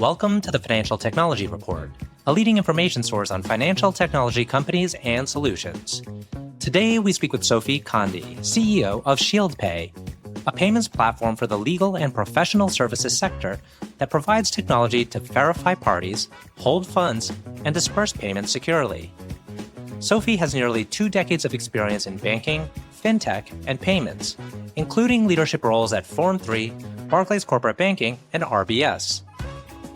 Welcome to the Financial Technology Report, a leading information source on financial technology companies and solutions. Today, we speak with Sophie Condie, CEO of Shieldpay, a payments platform for the legal and professional services sector that provides technology to verify parties, hold funds, and disperse payments securely. Sophie has nearly 2 decades of experience in banking, fintech, and payments, including leadership roles at Form 3, Barclays Corporate Banking, and RBS.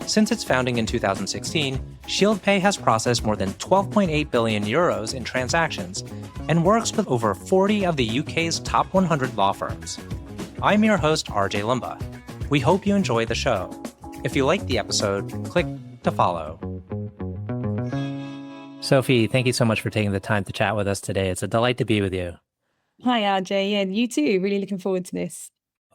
Since its founding in 2016, Shieldpay has processed more than 12.8 billion euros in transactions and works with over 40 of the UK's top 100 law firms. I'm your host, RJ Lumba. We hope you enjoy the show. If you like the episode, click to follow. Sophie, thank you so much for taking the time to chat with us today. It's a delight to be with you. Hi, RJ. Yeah, you too. Really looking forward to this.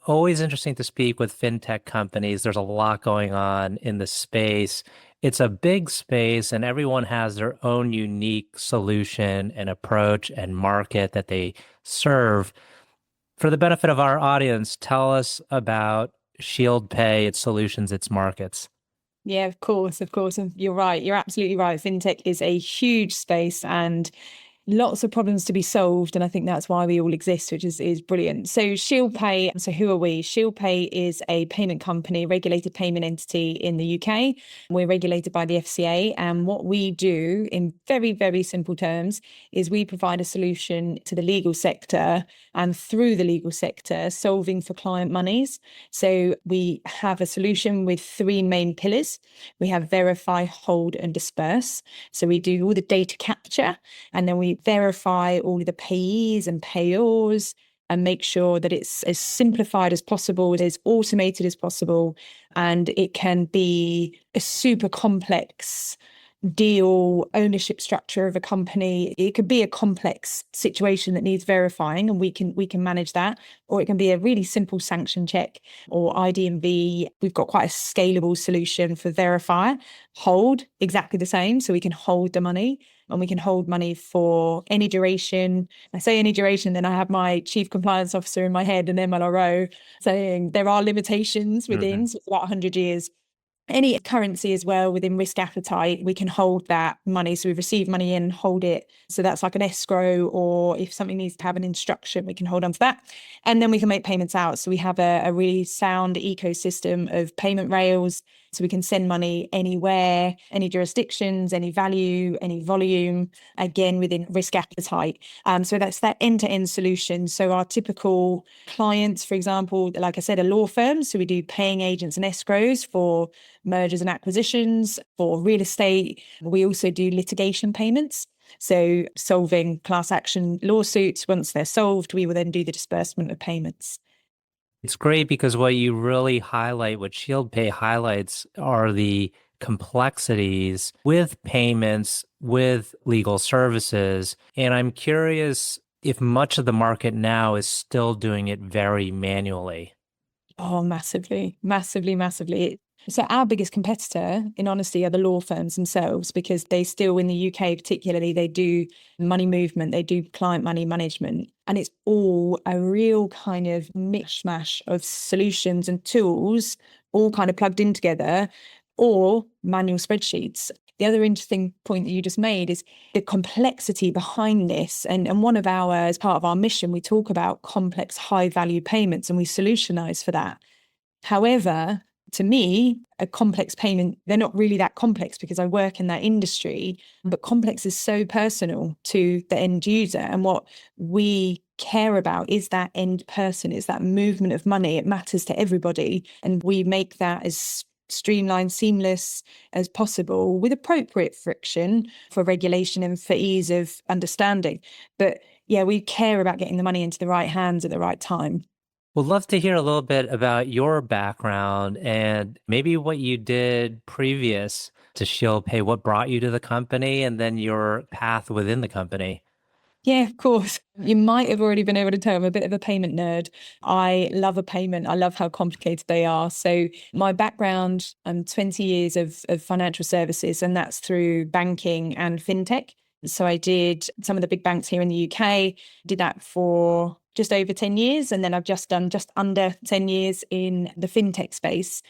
Always interesting to speak with fintech companies. There's a lot going on in the space. It's a big space and everyone has their own unique solution and approach and market that they serve. For the benefit of our audience, tell us about Shieldpay, its solutions, its markets. Yeah, of course. And you're right. You're absolutely right. Fintech is a huge space and lots of problems to be solved. And I think that's why we all exist, which is brilliant. So Shieldpay, so who are we? Shieldpay is a payment company, regulated payment entity in the UK. We're regulated by the FCA. And what we do in very, very simple terms is we provide a solution to the legal sector and through the legal sector, solving for client monies. So we have a solution with 3 main pillars. We have verify, hold, and disperse. So we do all the data capture and then we verify all of the payees and payors and make sure that it's as simplified as possible, as automated as possible, and it can be a super complex deal ownership structure of a company. It could be a complex situation that needs verifying and we can manage that, or it can be a really simple sanction check or ID&V. We've got quite a scalable solution for verify. Hold, exactly the same, so we can hold the money and we can hold money for any duration. I say any duration, then I have my chief compliance officer in my head and MLRO saying there are limitations within, so it's about 100 years. Any currency as well within risk appetite, we can hold that money. So we receive money in, hold it. So that's like an escrow, or if something needs to have an instruction, we can hold on to that. And then we can make payments out. So we have a really sound ecosystem of payment rails. So we can send money anywhere, any jurisdictions, any value, any volume, again, within risk appetite. So that's that end-to-end solution. So our typical clients, for example, like I said, are law firms. So we do paying agents and escrows for mergers and acquisitions, for real estate. We also do litigation payments. So solving class action lawsuits, once they're solved, we will then do the disbursement of payments. It's great because what you really highlight, what Shieldpay highlights, are the complexities with payments, with legal services. And I'm curious if much of the market now is still doing it very manually. Oh, massively. So our biggest competitor, in honesty, are the law firms themselves, because they still, in the UK particularly, they do money movement, they do client money management. And it's all a real kind of mishmash of solutions and tools, all kind of plugged in together, or manual spreadsheets. The other interesting point that you just made is the complexity behind this. And one of as part of our mission, we talk about complex high value payments and we solutionize for that. However, to me, a complex payment, they're not really that complex because I work in that industry, but complex is so personal to the end user. And what we care about is that end person, is that movement of money. It matters to everybody. And we make that as streamlined, seamless as possible with appropriate friction for regulation and for ease of understanding. But yeah, we care about getting the money into the right hands at the right time. We'd love to hear a little bit about your background and maybe what you did previous to Shieldpay, what brought you to the company, and then your path within the company. Yeah, of course. You might have already been able to tell I'm a bit of a payment nerd. I love a payment. I love how complicated they are. So my background, 20 years of financial services, and that's through banking and fintech. So I did some of the big banks here in the UK, did that for just over 10 years. And then I've just done just under 10 years in the fintech space.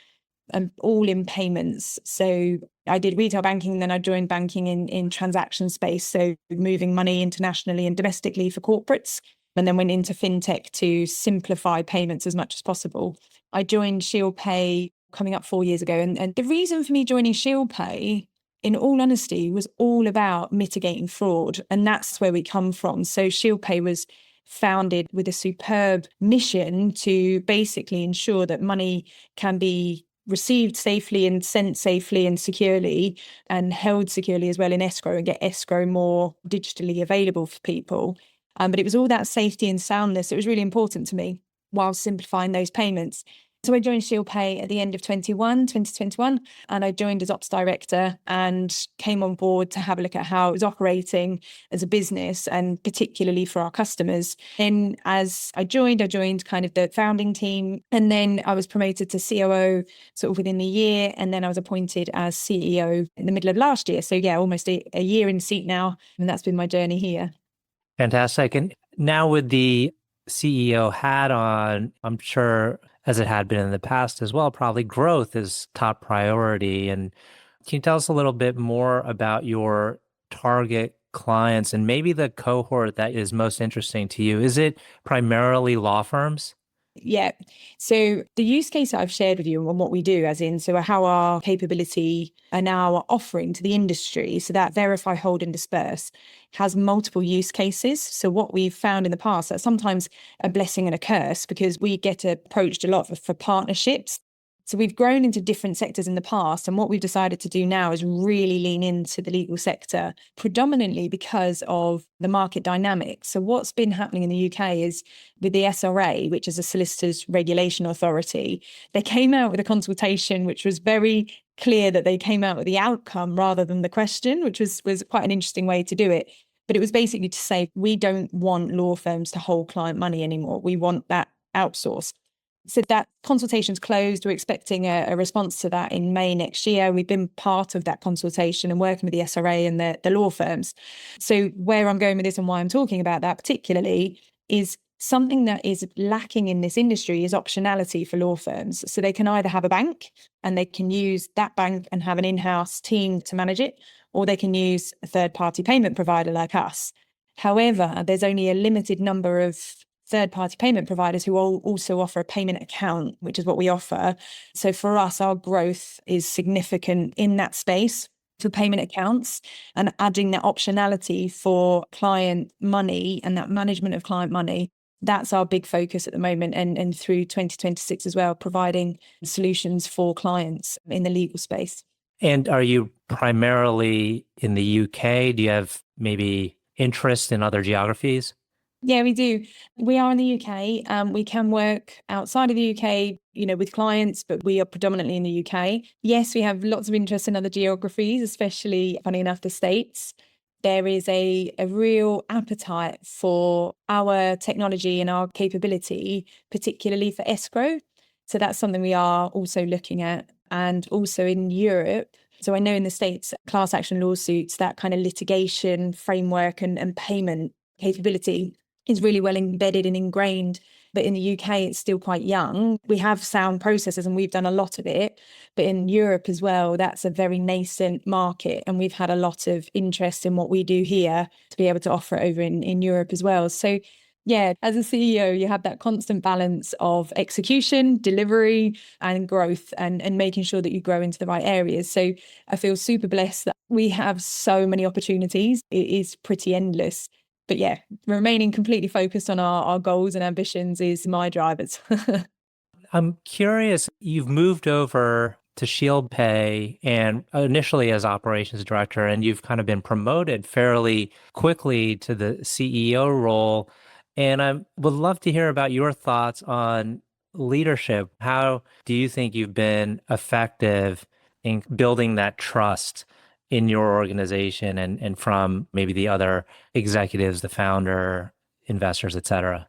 and all in payments. So I did retail banking, then I joined banking in transaction space. So moving money internationally and domestically for corporates, and then went into fintech to simplify payments as much as possible. I joined Shieldpay coming up 4 years ago. And the reason for me joining Shieldpay, in all honesty, was all about mitigating fraud. And that's where we come from. So Shieldpay was founded with a superb mission to basically ensure that money can be received safely and sent safely and securely and held securely as well in escrow, and get escrow more digitally available for people. But it was all that safety and soundness. It was really important to me while simplifying those payments. So I joined Shieldpay at the end of 2021, and I joined as ops director and came on board to have a look at how it was operating as a business, and particularly for our customers. And as I joined kind of the founding team, and then I was promoted to COO sort of within the year, and then I was appointed as CEO in the middle of last year. So yeah, almost a year in seat now, and that's been my journey here. Fantastic. And now with the CEO hat on, I'm sure, as it had been in the past as well, probably growth is top priority. And can you tell us a little bit more about your target clients and maybe the cohort that is most interesting to you? Is it primarily law firms? Yeah. So the use case that I've shared with you and what we do, as in, so how our capability and our offering to the industry, so that verify, hold and disperse, has multiple use cases. So what we've found in the past, that's sometimes a blessing and a curse, because we get approached a lot for partnerships. So we've grown into different sectors in the past, and what we've decided to do now is really lean into the legal sector, predominantly because of the market dynamics. So what's been happening in the UK is, with the SRA, which is a Solicitors Regulation Authority, they came out with a consultation which was very clear that they came out with the outcome rather than the question, which was quite an interesting way to do it. But it was basically to say, we don't want law firms to hold client money anymore. We want that outsourced. So that consultation's closed. We're expecting a response to that in May next year. We've been part of that consultation and working with the SRA and the law firms. So where I'm going with this and why I'm talking about that particularly is something that is lacking in this industry is optionality for law firms. So they can either have a bank and they can use that bank and have an in-house team to manage it, or they can use a third-party payment provider like us. However, there's only a limited number of third-party payment providers who also offer a payment account, which is what we offer. So for us, our growth is significant in that space for payment accounts, and adding that optionality for client money and that management of client money. That's our big focus at the moment, and through 2026 as well, providing solutions for clients in the legal space. And are you primarily in the UK? Do you have maybe interest in other geographies? Yeah, we do. We are in the UK. We can work outside of the UK, with clients, but we are predominantly in the UK. Yes, we have lots of interest in other geographies, especially, funny enough, the States. There is a real appetite for our technology and our capability, particularly for escrow. So that's something we are also looking at. And also in Europe. So I know in the States, class action lawsuits, that kind of litigation framework and payment capability is really well embedded and ingrained. But in the UK, it's still quite young. We have sound processes and we've done a lot of it. But in Europe as well, that's a very nascent market. And we've had a lot of interest in what we do here to be able to offer it over in Europe as well. So yeah, as a CEO, you have that constant balance of execution, delivery, and growth, and making sure that you grow into the right areas. So I feel super blessed that we have so many opportunities. It is pretty endless. But yeah, remaining completely focused on our goals and ambitions is my drivers. I'm curious, you've moved over to Shieldpay and initially as operations director, and you've kind of been promoted fairly quickly to the CEO role. And I would love to hear about your thoughts on leadership. How do you think you've been effective in building that trust in your organization and from maybe the other executives, the founder, investors, et cetera?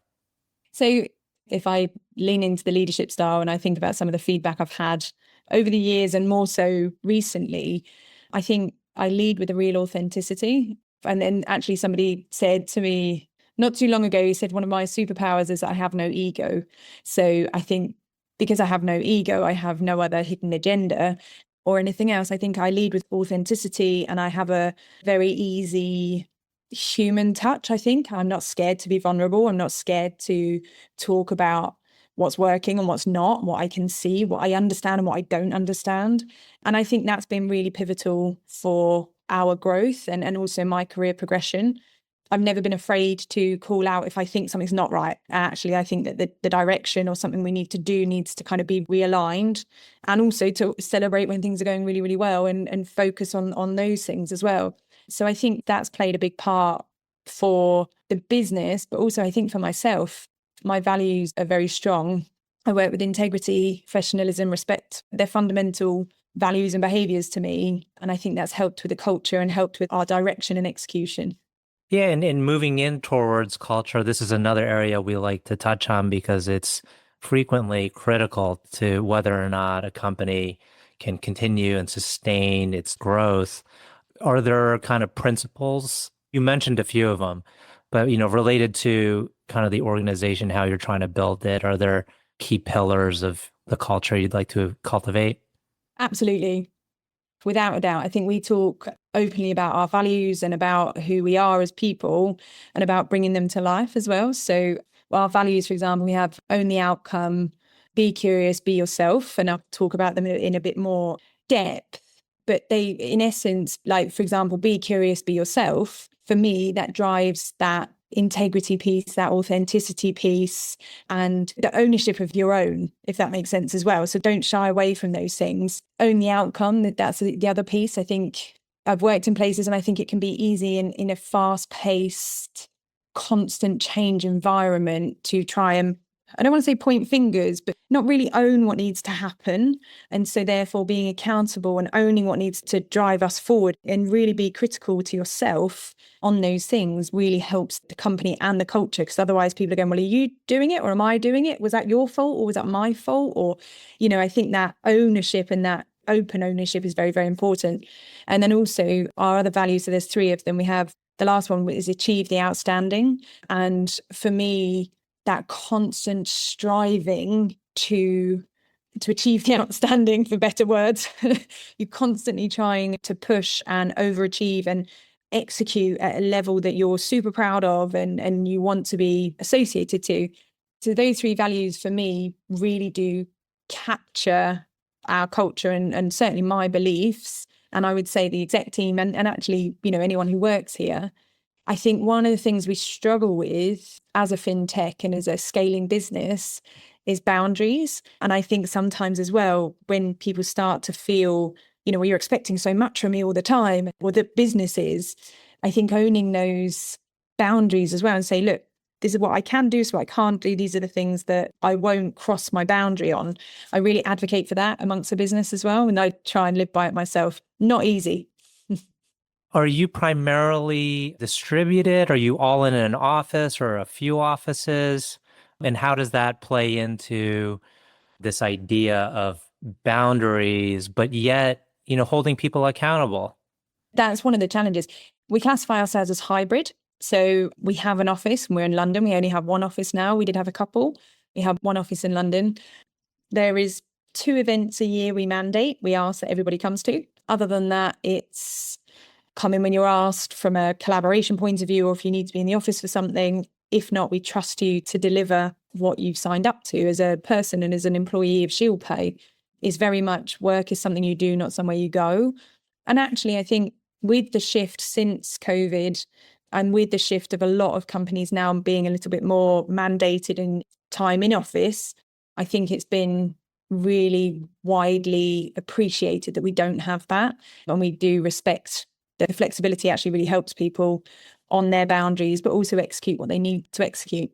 So if I lean into the leadership style and I think about some of the feedback I've had over the years and more so recently, I think I lead with a real authenticity. And then actually somebody said to me not too long ago, he said, one of my superpowers is I have no ego. So I think because I have no ego, I have no other hidden agenda or anything else. I think I lead with authenticity, and I have a very easy human touch. I think I'm not scared to be vulnerable. I'm not scared to talk about what's working and what's not, what I can see, what I understand and what I don't understand. And I think that's been really pivotal for our growth and also my career progression. I've never been afraid to call out if I think something's not right. Actually, I think that the direction or something we need to do needs to kind of be realigned, and also to celebrate when things are going really, really well and focus on those things as well. So I think that's played a big part for the business, but also I think for myself, my values are very strong. I work with integrity, professionalism, respect. They're fundamental values and behaviors to me. And I think that's helped with the culture and helped with our direction and execution. Yeah, and in moving in towards culture, this is another area we like to touch on because it's frequently critical to whether or not a company can continue and sustain its growth. Are there kind of principles? You mentioned a few of them, but related to kind of the organization, how you're trying to build it, are there key pillars of the culture you'd like to cultivate? Absolutely. Without a doubt. I think we talk openly about our values and about who we are as people and about bringing them to life as well. So our values, for example, we have own the outcome, be curious, be yourself. And I'll talk about them in a bit more depth. But they, in essence, like, for example, be curious, be yourself. For me, that drives that integrity piece, that authenticity piece, and the ownership of your own, if that makes sense as well. So don't shy away from those things. Own the outcome. That's the other piece. I think I've worked in places and I think it can be easy in a fast-paced, constant change environment to try and, I don't want to say point fingers, but not really own what needs to happen. And so therefore being accountable and owning what needs to drive us forward and really be critical to yourself on those things really helps the company and the culture. Because otherwise people are going, well, are you doing it or am I doing it? Was that your fault or was that my fault? Or, I think that ownership and that open ownership is very, very important. And then also our other values, so there's three of them. We have the last one is achieve the outstanding. And for me, that constant striving to achieve the outstanding, for better words, you're constantly trying to push and overachieve and execute at a level that you're super proud of and you want to be associated to. So those three values for me really do capture our culture and certainly my beliefs. And I would say the exec team and actually, anyone who works here. I think one of the things we struggle with as a fintech and as a scaling business is boundaries. And I think sometimes as well, when people start to feel, well, you're expecting so much from me all the time, or the business is, I think owning those boundaries as well and say, look, this is what I can do, so I can't do. These are the things that I won't cross my boundary on. I really advocate for that amongst the business as well. And I try and live by it myself. Not easy. Are you primarily distributed? Are you all in an office or a few offices? And how does that play into this idea of boundaries, but yet, holding people accountable? That's one of the challenges. We classify ourselves as hybrid. So we have an office and we're in London. We only have one office now. We did have a couple. We have one office in London. There is 2 events a year we mandate. We ask that everybody comes to. Other than that, it's come in when you're asked from a collaboration point of view, or if you need to be in the office for something. If not, we trust you to deliver what you've signed up to as a person and as an employee of Shieldpay. Is very much work is something you do, not somewhere you go. And actually, I think with the shift since COVID and with the shift of a lot of companies now being a little bit more mandated in time in office, I think it's been really widely appreciated that we don't have that. And we do respect the flexibility actually really helps people on their boundaries, but also execute what they need to execute.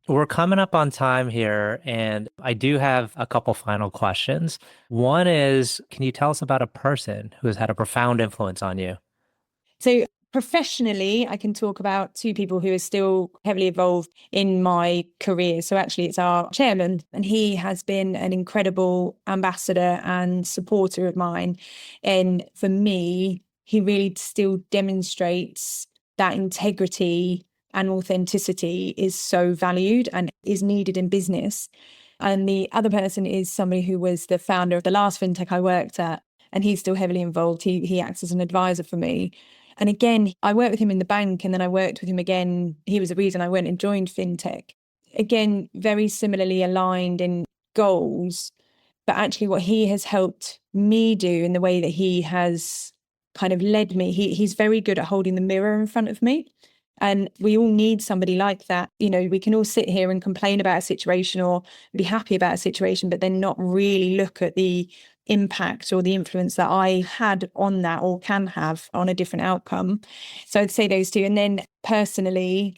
We're coming up on time here, and I do have a couple final questions. One is, can you tell us about a person who has had a profound influence on you? So professionally, I can talk about 2 people who are still heavily involved in my career. So actually it's our chairman, and he has been an incredible ambassador and supporter of mine. And for me, he really still demonstrates that integrity and authenticity is so valued and is needed in business. And the other person is somebody who was the founder of the last fintech I worked at, and he's still heavily involved. He acts as an advisor for me. And again, I worked with him in the bank, and then I worked with him again. He was the reason I went and joined fintech. Again, very similarly aligned in goals, but actually what he has helped me do in the way that he has kind of led me, he's very good at holding the mirror in front of me. And we all need somebody like that. You know, we can all sit here and complain about a situation or be happy about a situation, but then not really look at the impact or the influence that I had on that or can have on a different outcome. So I'd say those two. And then personally,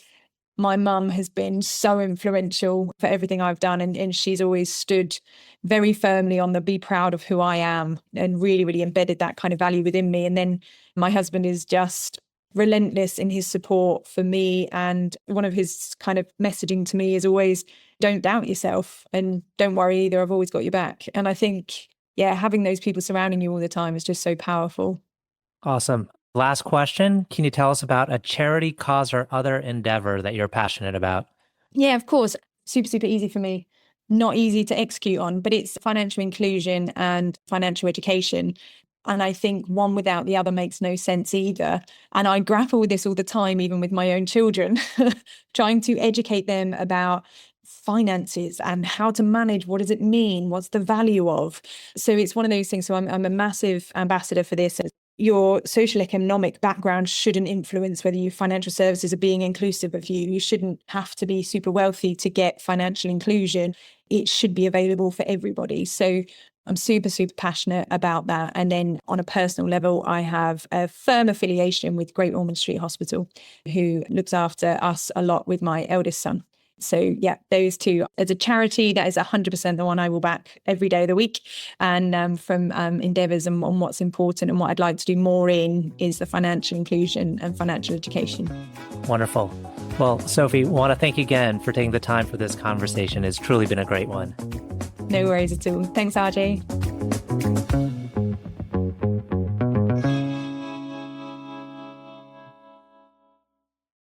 my mum has been so influential for everything I've done. And she's always stood very firmly on the be proud of who I am and really, really embedded that kind of value within me. And then my husband is just relentless in his support for me. And one of his kind of messaging to me is always, don't doubt yourself and don't worry either. I've always got your back. And I think, yeah, having those people surrounding you all the time is just so powerful. Awesome. Last question. Can you tell us about a charity, cause, or other endeavor that you're passionate about? Yeah, of course. Super, super easy for me. Not easy to execute on, but it's financial inclusion and financial education. And I think one without the other makes no sense either. And I grapple with this all the time, even with my own children, trying to educate them about finances and how to manage. What does it mean? What's the value of? So it's one of those things. So I'm a massive ambassador for this. Your social economic background shouldn't influence whether your financial services are being inclusive of you. You shouldn't have to be super wealthy to get financial inclusion. It should be available for everybody. So I'm super, super passionate about that. And then on a personal level, I have a firm affiliation with Great Ormond Street Hospital, who looks after us a lot with my eldest son. So yeah, those two. As a charity, that is 100% the one I will back every day of the week. And from endeavours and on what's important and what I'd like to do more in is the financial inclusion and financial education. Wonderful. Well, Sophie, want to thank you again for taking the time for this conversation. It's truly been a great one. No worries at all. Thanks, RJ.